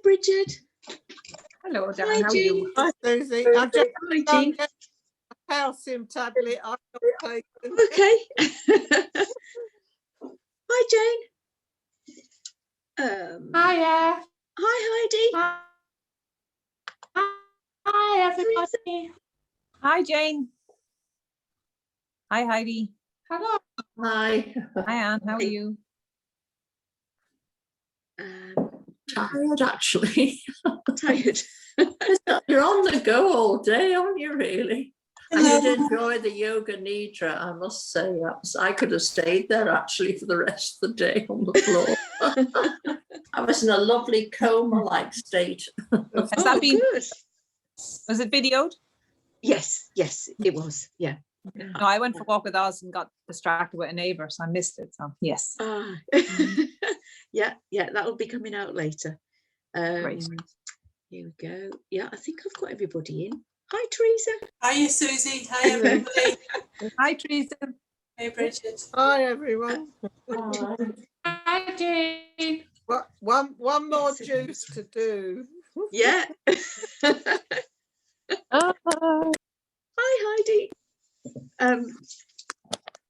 Bridget. Hello, Darren. Hi, How are Jean. you? Hi, Susie. I've just Hi, Jean. got a calcium tablet. I'm not taking. Okay. Hi, Jane. Hiya. Hi, Heidi. Hi, everybody. Hi, Jane. Hi, Heidi. Hello. Hi. Hi, Anne. How are you? Tired, actually. Tired. You're on the go all day, aren't you, really? I did enjoy the yoga nidra, I must say. I could have stayed there, actually, for the rest of the day on the floor. I was in a lovely coma-like state. Has that been, good. was it videoed? Yes, it was. Yeah. No, I went for a walk with Oz and got distracted with a neighbour, so I missed it. So, yes. Yeah, that'll be coming out later. Great. Here we go. Yeah, I think I've got everybody in. Hi, Teresa. Hiya, Susie. Hi, everybody. Hi, Teresa. Hey, Bridget. Hi, everyone. Hi, Jane. One more juice to do. Yeah. Hi, Heidi.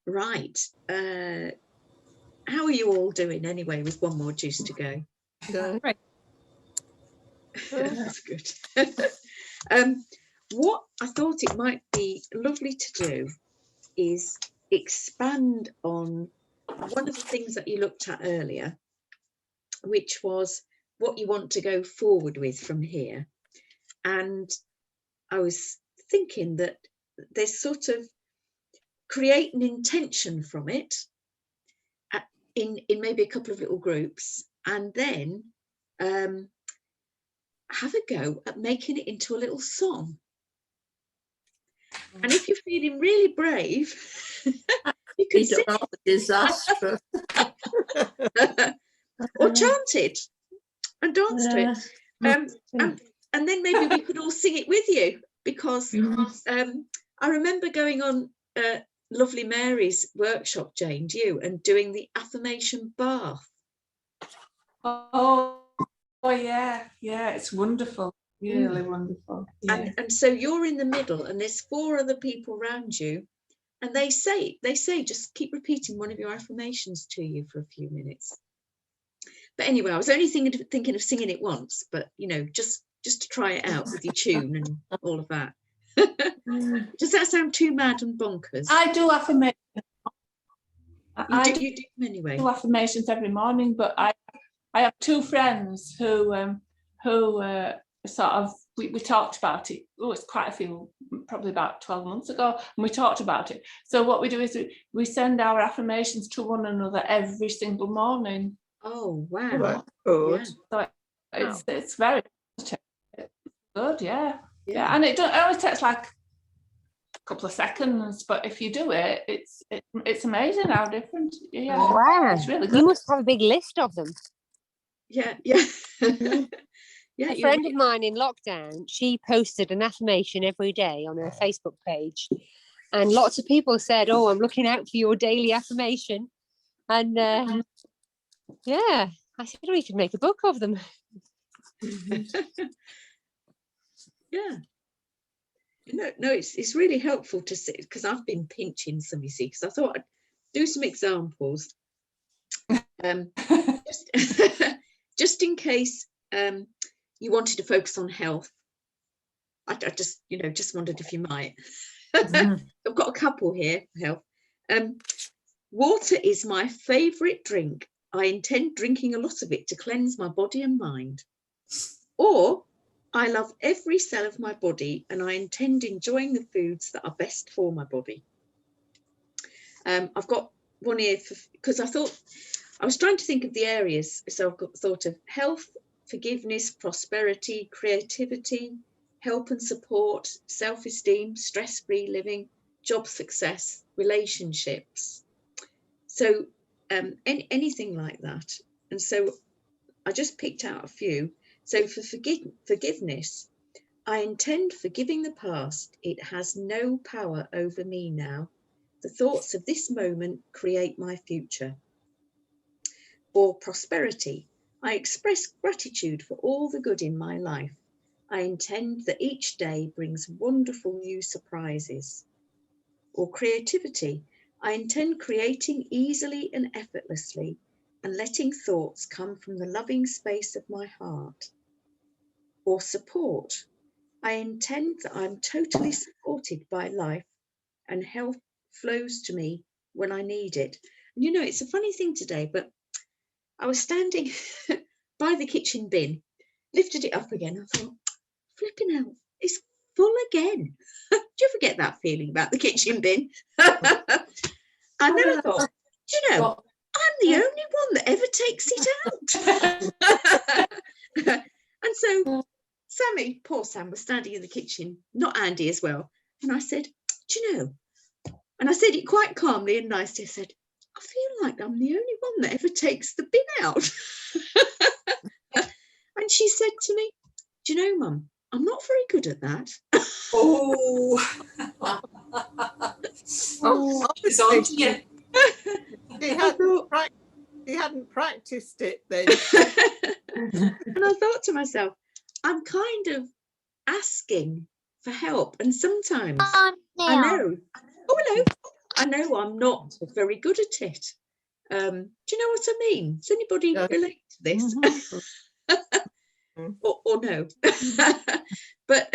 Right. How are you all doing anyway with one more juice to go? Good. That's good. What I thought it might be lovely to do is expand on one of the things that you looked at earlier, which was what you want to go forward with from here. And I was thinking that there's sort of create an intention from it in maybe a couple of little groups, and then have a go at making it into a little song. And if you're feeling really brave, you can sing it. Disastrous. or chant it and dance to it. And then maybe we could all sing it with you, because I remember going on Lovely Mary's workshop, Jane, and doing the affirmation bath. Oh, yeah, it's wonderful, really wonderful. Yeah. And so you're in the middle, and there's 4 other people around you, and they say just keep repeating one of your affirmations to you for a few minutes. But anyway, I was only thinking of singing it once, but just to try it out with your tune and all of that. Does that sound too mad and bonkers? I do affirmations. You do them anyway. I do affirmations every morning, but I have 2 friends who sort of we talked about it. Oh, it's quite a few, probably about 12 months ago, and we talked about it. So what we do is we send our affirmations to one another every single morning. Oh wow! That's good. So it's very good, yeah. And it only takes like a couple of seconds, but if you do it, it's amazing how different. Yeah, wow, it's really good. You must have a big list of them. Yeah. Yeah, a friend of mine in lockdown, she posted an affirmation every day on her Facebook page, and lots of people said, "Oh, I'm looking out for your daily affirmation." And yeah, I said, we could make a book of them. Yeah. No, it's really helpful to see, because I've been pinching some, you see, because I thought I'd do some examples, just in case you wanted to focus on health. I just wondered if you might. I've got a couple here for health. Water is my favourite drink. I intend drinking a lot of it to cleanse my body and mind. Or, I love every cell of my body, and I intend enjoying the foods that are best for my body. I've got one here because I was trying to think of the areas. So I've thought of health, forgiveness, prosperity, creativity, help and support, self-esteem, stress-free living, job success, relationships. So anything like that. And so I just picked out a few. So for forgiveness, I intend forgiving the past. It has no power over me now. The thoughts of this moment create my future. Or prosperity, I express gratitude for all the good in my life. I intend that each day brings wonderful new surprises. Or creativity. I intend creating easily and effortlessly and letting thoughts come from the loving space of my heart. Or support. I intend that I'm totally supported by life and help flows to me when I need it. And you know, it's a funny thing today, but I was standing by the kitchen bin, lifted it up again. I thought, flipping out, it's full again. Do you ever get that feeling about the kitchen bin? And then I thought, do you know, I'm the only one that ever takes it out. And so Sammy, poor Sam, was standing in the kitchen, not Andy as well. And I said, do you know, and I said it quite calmly and nicely, I said, I feel like I'm the only one that ever takes the bin out. And she said to me, do you know, Mum, I'm not very good at that. Oh, Oh, it's on to you. He hadn't practiced it then. And I thought to myself, I'm kind of asking for help. And sometimes I know, I know I'm not very good at it. Do you know what I mean? Does anybody relate to this? or no? But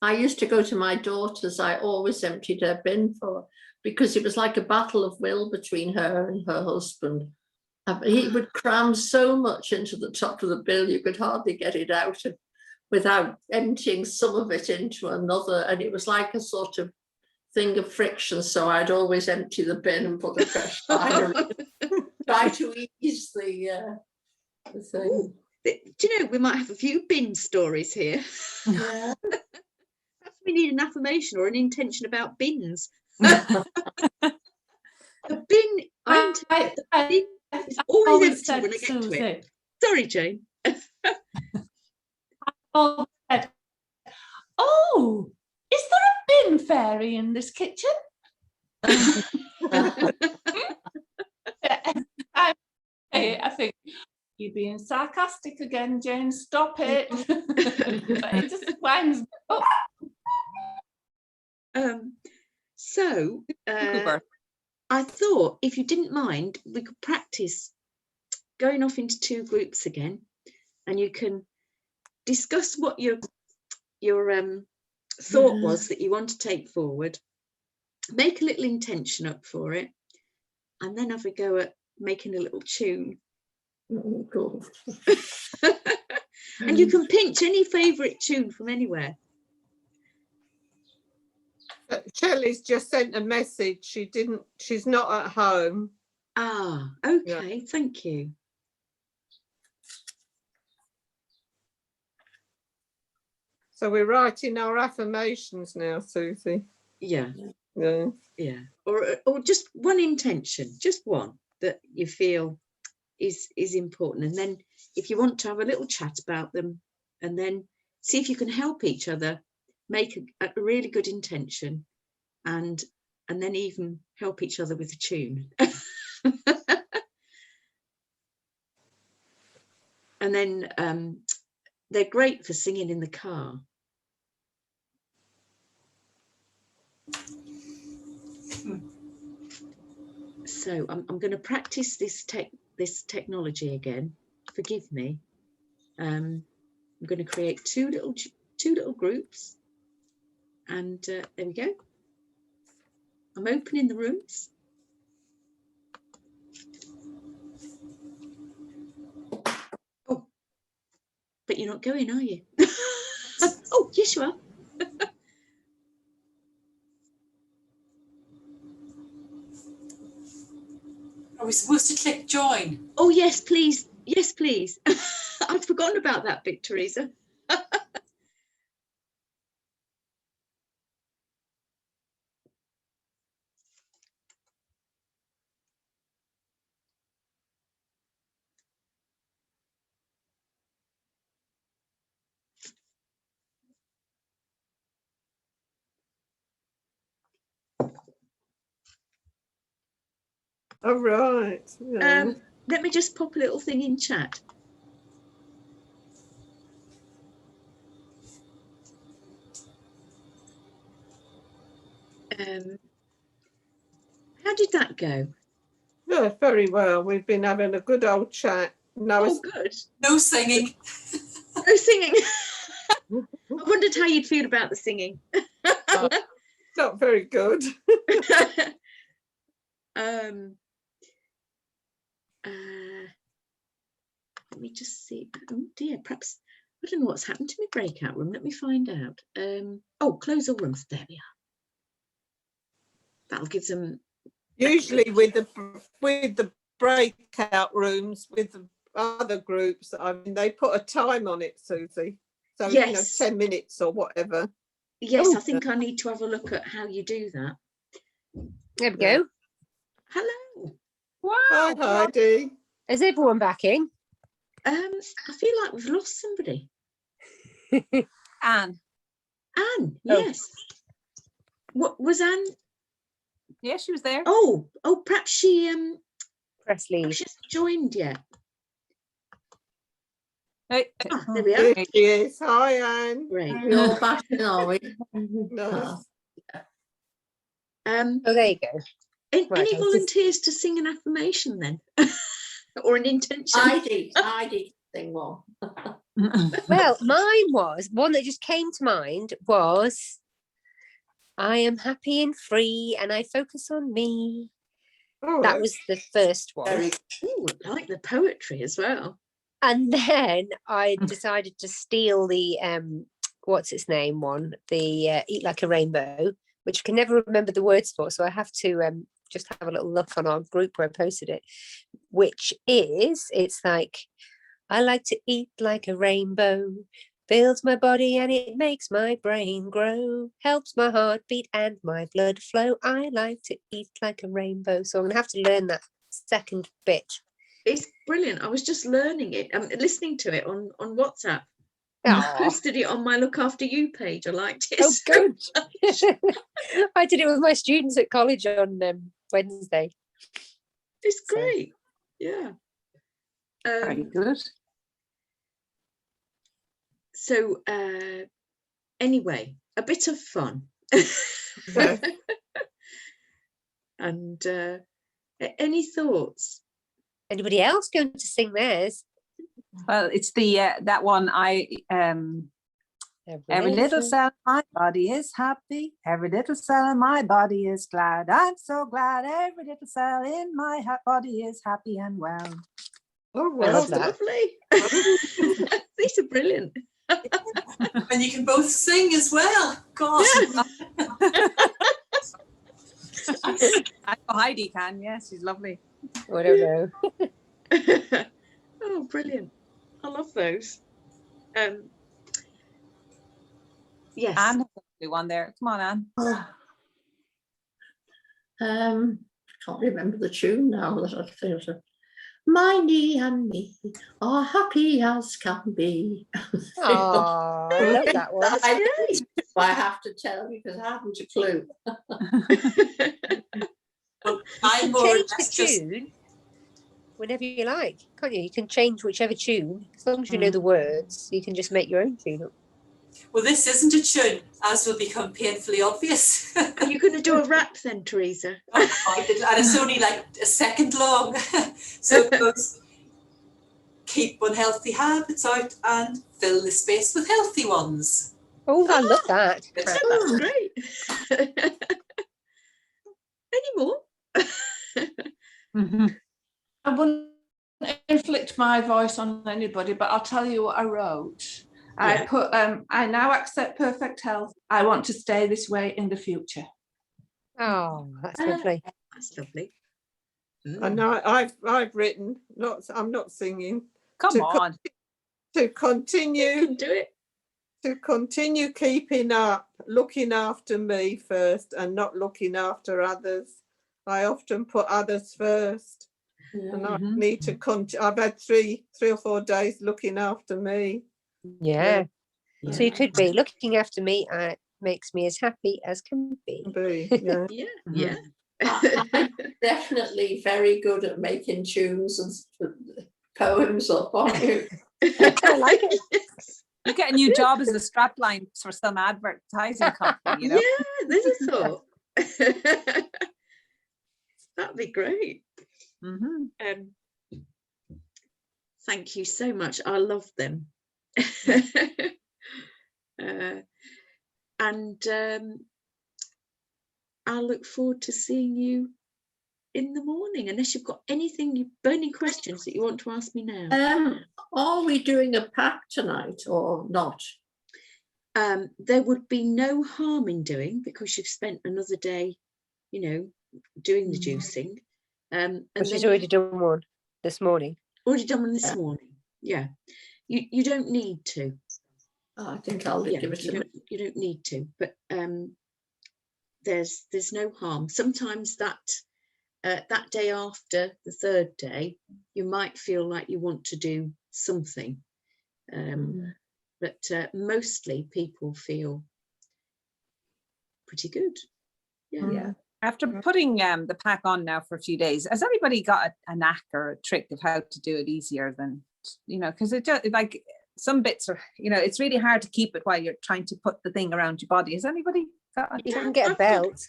I used to go to my daughter's. I always emptied her bin for her because it was like a battle of will between her and her husband. He would cram so much into the top of the bin, you could hardly get it out without emptying some of it into another. And it was like a sort of thing of friction. So I'd always empty the bin and put the fresh liner in, try to ease the thing. Ooh, do you know, we might have a few bin stories here. Yeah. Perhaps we need an affirmation or an intention about bins. The bin, the bin is always empty when I get to it. Sorry, Jane. Oh, is there a bin fairy in this kitchen? I think you're being sarcastic again, Jane. Stop it. It just winds me up. So I thought, if you didn't mind, we could practice going off into two groups again, and you can discuss what your thought was that you want to take forward, make a little intention up for it, and then have a go at making a little tune. Oh, God. And you can pinch any favourite tune from anywhere. Shelley's just sent a message. She's not at home. Ah, okay, thank you. So we're writing our affirmations now, Susie. Yeah. Yeah. Or just one intention, just one that you feel is important, and then if you want to have a little chat about them, and then see if you can help each other make a really good intention, and then even help each other with a tune. And then they're great for singing in the car. So I'm going to practice this technology again. Forgive me. I'm going to create two little groups, and there we go. I'm opening the rooms. Oh, but you're not going, are you? Oh, yes, you are. Are we supposed to click join? Oh, yes, please. Yes, please. I'd forgotten about that bit, Teresa. All right. Yeah. Let me just pop a little thing in chat. How did that go? Yeah, very well. We've been having a good old chat. No, Oh, good. No singing. No singing. I wondered how you'd feel about the singing. not very good. Let me just see. Oh dear, perhaps I don't know what's happened to my breakout room. Let me find out. Oh, close all rooms. There we are. That'll give them. Usually with the breakout rooms with the other groups, I mean, they put a time on it, Susie. So Yes. 10 minutes or whatever. Yes, Oh. I think I need to have a look at how you do that. There we go. Hello. Hi, Heidi. Is everyone back in? I feel like we've lost somebody. Anne. Anne, yes. What was Anne? Yeah, she was there. Oh, perhaps she Press leave. she's joined yet. Hey, Ah, there we are. There she is. Hi, Anne. Great. We're all back in, are we? Nice. Um, Oh, there you go. any Right, I was just- volunteers to sing an affirmation then? Or an intention? Heidi, thing one. Well, mine was one that just came to mind was I am happy and free and I focus on me. Oh, That was the first one. Very Ooh, I like the poetry as well. And then I decided to steal the what's its name one, the Eat Like a Rainbow, which I can never remember the words for, so I have to just have a little look on our group where I posted it, which is, it's like, I like to eat like a rainbow, fills my body and it makes my brain grow, helps my heart beat and my blood flow. I like to eat like a rainbow. So I'm gonna have to learn that second bit. It's brilliant. I was just learning it. I'm listening to it on WhatsApp. I Aw. posted it on my Look After You page. I liked it. Oh, so good. much. I did it with my students at college on Wednesday. It's So- great. Yeah. Very good. So anyway, a bit of fun. Yeah. And any thoughts? Anybody else going to sing theirs? Well, it's the that one. Every little cell in my body is happy. Every little cell in my body is glad. I'm so glad. Every little cell in my body is happy and well. Oh, I well love That's that. lovely. These are brilliant. And you can both sing as well. God. I know Heidi can. Yes, she's lovely. I don't know. Oh, brilliant. I love those. Yes. Anne has a lovely one there. Come on, Anne. Can't remember the tune now that I think of. My knee and me are happy as can be. Oh, I love that one. I have to tell you because I haven't a clue. Well, You I'm can more or change the less just tune whenever you like, can't you? You can change whichever tune. As long as you know the words, you can just make your own tune up. well, this isn't a tune, as will become painfully obvious. Are you going to do a rap then, Teresa? And it's only like a second long. So it goes, keep unhealthy habits out and fill the space with healthy ones. Oh, I love that. That's great. Any more? I wouldn't inflict my voice on anybody, but I'll tell you what I wrote. Yeah. I put, I now accept perfect health. I want to stay this way in the future. Oh, that's lovely. That's lovely. And I've written, I'm not singing, Come To on. to You continue can do it. to continue keeping up, looking after me first and not looking after others. I often put others first, and I need to I've had three or 4 days looking after me. Yeah. So you could be looking after me. Makes me as happy as can be. Yeah. Yeah, yeah. I'm definitely very good at making tunes and poems up, aren't you? I like it. You get a new job as a strapline for some advertising company, you know? Yeah, there's a thought. That'd be great. Mhm. Thank you so much. I love them. And I look forward to seeing you in the morning, unless you've got anything, burning questions that you want to ask me now. Are we doing a pack tonight or not? There would be no harm in doing, because you've spent another day, you know, doing the juicing. And But she's then already done one this morning. already done one this Yeah. morning. Yeah, you don't need to. I think I'll Yeah, give it a you don't need to, but there's no harm. Sometimes that that day after the third day, you might feel like you want to do something, but mostly people feel pretty good. Yeah. After putting the pack on now for a few days, has anybody got a knack or a trick of how to do it easier than, you know, because it just like some bits are, you know, it's really hard to keep it while you're trying to put the thing around your body. Has anybody got You can get a belt.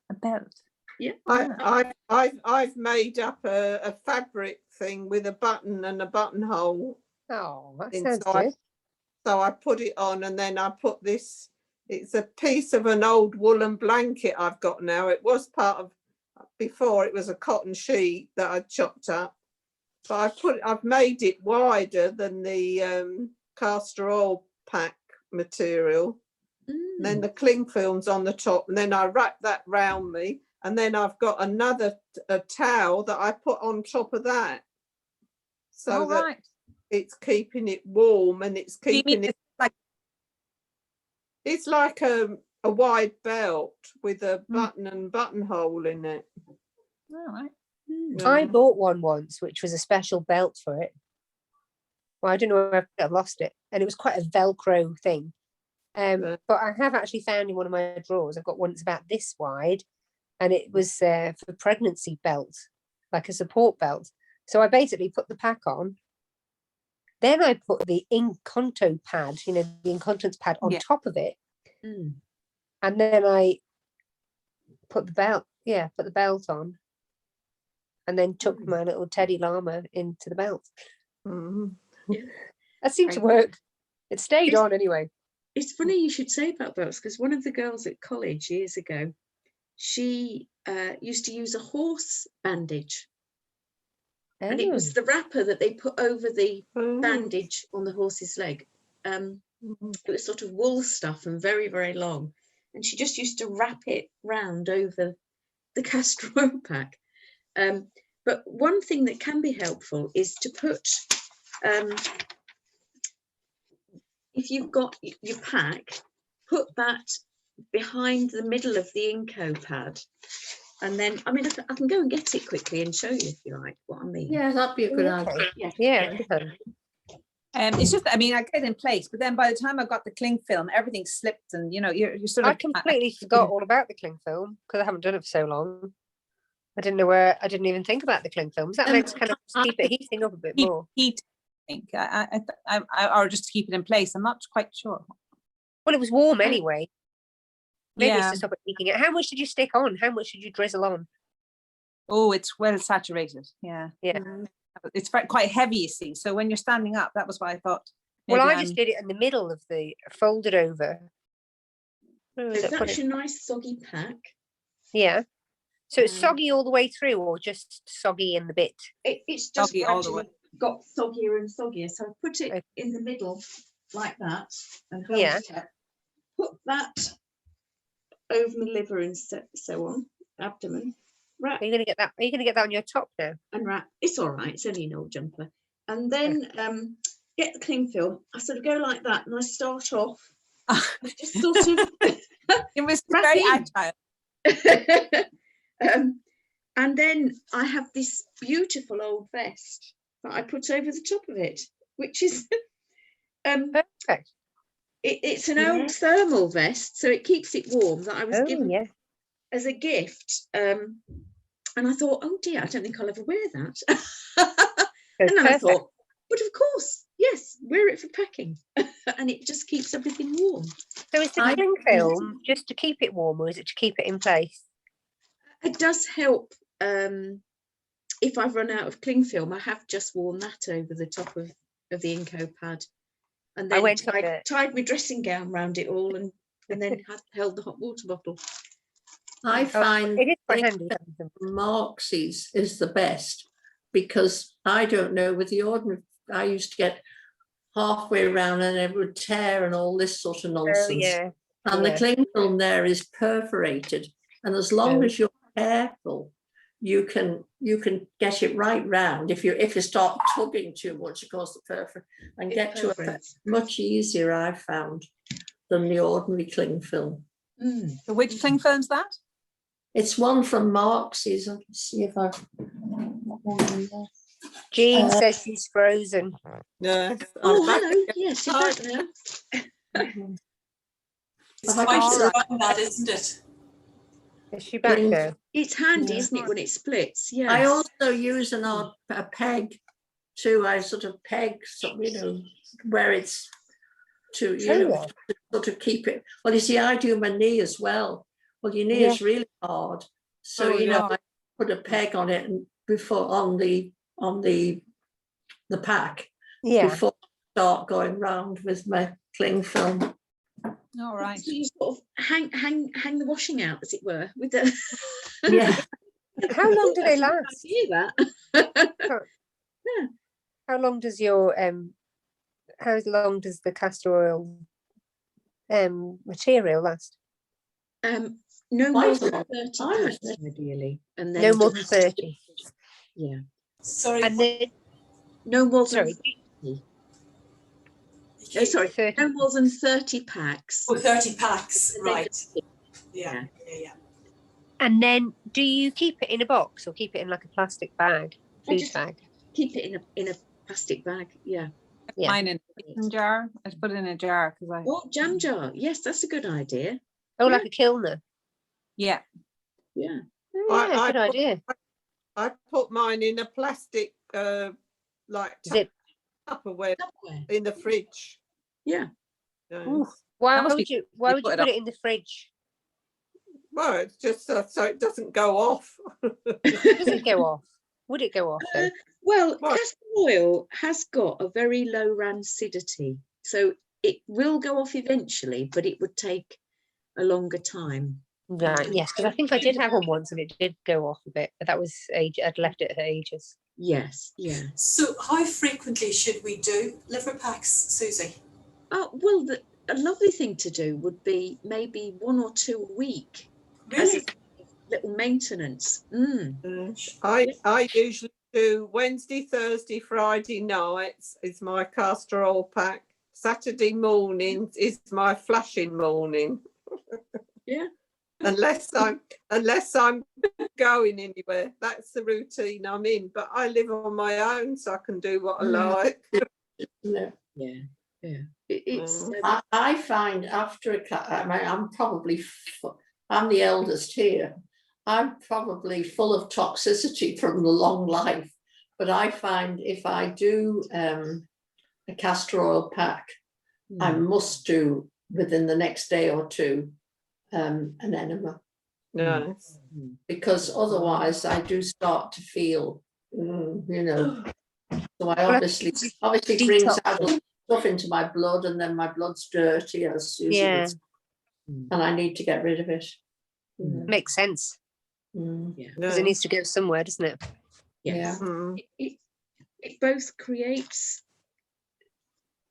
a belt? Yeah. I've made up a fabric thing with a button and a buttonhole. Oh, that And sounds so good. So I put it on, and then I put this, it's a piece of an old woolen blanket I've got now. It was part of, before it was a cotton sheet that I chopped up. But I've made it wider than the castor oil pack material. And then the cling film's on the top, and then I wrap that round me, and then I've got another towel that I put on top of that, so that it's keeping it warm, and it's keeping it like, it's like a wide belt with a button and buttonhole in it. all right. I bought one once, which was a special belt for it. Well, I don't know where I've lost it, and it was quite a Velcro thing. But I have actually found in one of my drawers, I've got one that's about this wide, and it was for pregnancy belt, like a support belt. So I basically put the pack on. Then I put the Inconto pad, you know, the incontinence pad on top of it. And then I put the belt, put the belt on. And then took my little teddy llama into the belt. That seemed to work. It stayed on anyway. It's funny you should say about belts, because one of the girls at college years ago, she used to use a horse bandage. And it was the wrapper that they put over the bandage on the horse's leg. It was sort of wool stuff and very, very long. And she just used to wrap it round over the castor oil pack. But one thing that can be helpful is to put, if you've got your pack, put that behind the middle of the Inco pad. And then, I mean, I can go and get it quickly and show you if you like what I mean. Yeah, that'd be a good idea. Yeah. It's just, I mean, I get it in place, but then by the time I got the cling film, everything slipped, and you know, you're sort of. I completely forgot all about the cling film because I haven't done it for so long. I didn't know where. I didn't even think about the cling film. Is that meant to kind of keep it heating up a bit more? Heat, I think, or just to keep it in place. I'm not quite sure. Well, it was warm anyway. Maybe it's Yeah. to stop it heating it. How much did you stick on? How much did you drizzle on? Oh, it's well saturated. Yeah. Yeah. It's quite heavy, you see. So when you're standing up, that was what I thought. Well, maybe I just did it in the middle of the folded over. So that's your nice soggy pack. Yeah. So it's soggy all the way through, or just soggy in the bit? It's just Soggy all the way. got soggier and soggier. So I put it in the middle like that and hold Yeah. it up. Put that over my liver and so on, abdomen. Wrap Are you gonna get that? Are you gonna get that on your top now? and wrap. It's all right. It's only an old jumper. And then get the cling film. I sort of go like that, and I start off. Just sort of. It was wrap very in. agile. And then I have this beautiful old vest that I put over the top of it, which is Perfect. it's an old thermal vest, so it keeps it warm, that I was Oh, given yeah. as a gift. And I thought, oh dear, I don't think I'll ever wear that. And then I thought, but of course, yes, wear it for packing. And it just keeps everything warm. So is the I- cling film just to keep it warm, or is it to keep it in place? It does help. If I've run out of cling film, I have just worn that over the top of the Inco pad, and I then went on tied my dressing gown around it all, and then held the hot water bottle. I find it is quite cling handy. film from Marks's is the best, because I don't know, with the ordinary, I used to get halfway around and it would tear and all this sort of Oh nonsense. yeah. And yeah. the cling film there is perforated, and as long Oh. as you're careful, you can get it right round. If you start tugging too much, of course, the perfor and It get to it perforates. much easier, I found, than the ordinary cling film. Mm. So which cling film's that? It's one from Marks's. I'll see if I. Jean says she's frozen. Yes. Oh, I'm back hello. again. Yes, you're back now. It's Have I quite got it? strong, that, isn't it? Is she back Cling- now? It's handy, Yeah. isn't it, when it splits? Yes. I also use a peg too. I sort of peg, where it's to, yeah. to sort of keep it. Well, you see, I do my knee as well. Well, your knee Yeah. is really hard. So, Oh, yeah. I put a peg on it and before on the pack Yeah. before I start going round with my cling film. All right. So you sort of hang the washing out, as it were, with the. Yeah. How long do they I last? hear that. How long does your how long does the castor oil material last? No Quite more a than long 30 time, packs, isn't ideally, and then No more than just- 30. Yeah, Sorry, And then no more than. sorry, No, sorry, 30. no more than 30 packs. oh, 30 packs, And then right. just- Yeah, yeah. And then do you keep it in a box or keep it in like a plastic bag, I food just- bag? Keep it in a plastic bag. Yeah. Yeah. Mine in a mason jar. I just put it in a jar because I. Oh, jam jar. Yes, that's a good idea. Oh, like a kilner. Yeah. Yeah. Oh, I- yeah, I good put- idea. I put mine in a plastic, like Zip. Tupperware Somewhere. in the fridge. Yeah. Yes. Ooh. Why That must would be- you? Why you would put you it put up. it in the fridge? Well, it's just so it doesn't go off. Does it go off? Would it go off though? Well, Right. castor oil has got a very low rancidity, so it will go off eventually, but it would take a longer time. Right. Yes, because I think I did have one once and it did go off a bit, but that was age. I'd left it for ages. Yes. Yeah. So how frequently should we do liver packs, Susie? Oh, well, a lovely thing to do would be maybe 1 or 2 a week as a Really? little maintenance. I usually do Wednesday, Thursday, Friday nights is my castor oil pack. Saturday mornings is my flashing morning. Yeah. Unless I'm going anywhere, that's the routine I'm in. But I live on my own, so I can do what I like. Yeah. Yeah. Yeah. It's I find after I'm the eldest here. I'm probably full of toxicity from the long life, but I find if I do a castor oil pack, I must do within the next day or two an enema, Nice. because otherwise I do start to feel, so I obviously brings detox. out stuff into my blood, and then my blood's dirty, as Susie Yeah. would say, and I need to get rid of it. Makes sense Mm. because it needs to go somewhere, doesn't it? Yes. Mm. It both creates.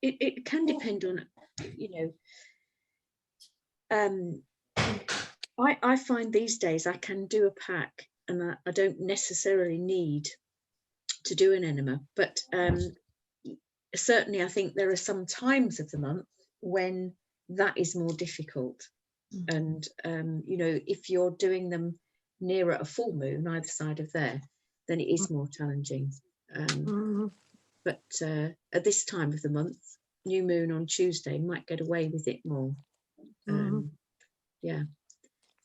It can depend on, I find these days I can do a pack and I don't necessarily need to do an enema, but certainly I think there are some times of the month when that is more difficult. And if you're doing them nearer a full moon either side of there, then it is more challenging. But at this time of the month, new moon on Tuesday, might get away with it more. Yeah,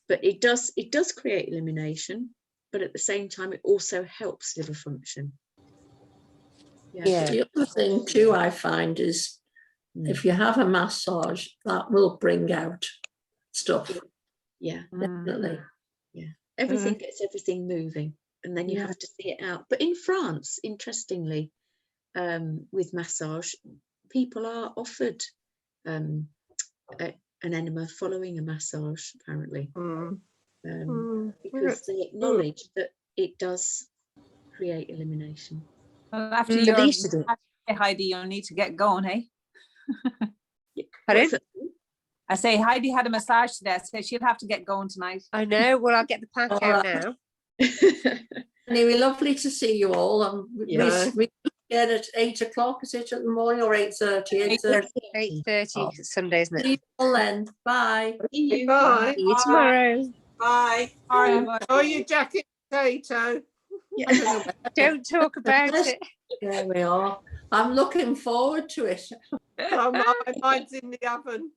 but it does create elimination, but at the same time it also helps liver function. Yeah. The other thing too I find is if you have a massage, that will bring out stuff, Yeah, definitely. everything gets everything moving, and then you Yeah. have to see it out. But in France, interestingly, with massage, people are offered an enema following a massage, apparently, because they acknowledge that it does create elimination. Well, after Mm, your they used to do it. Heidi, you'll need to get going, hey? Pardon? What's that? I say Heidi had a massage today, so she'll have to get going tonight. I know. Well, I'll get the pack All out right. now. Anyway, lovely to see you all. Yeah. We get at 8 o'clock, is it, in the morning, or 8:30? 8:30. 8:30 Sunday, isn't See it? you all then. Bye. See you. Bye. See you tomorrow. Bye. Oh, you jacket potato. Yeah. Don't talk about it. There we are. I'm looking forward to it. Oh, mine's in the oven.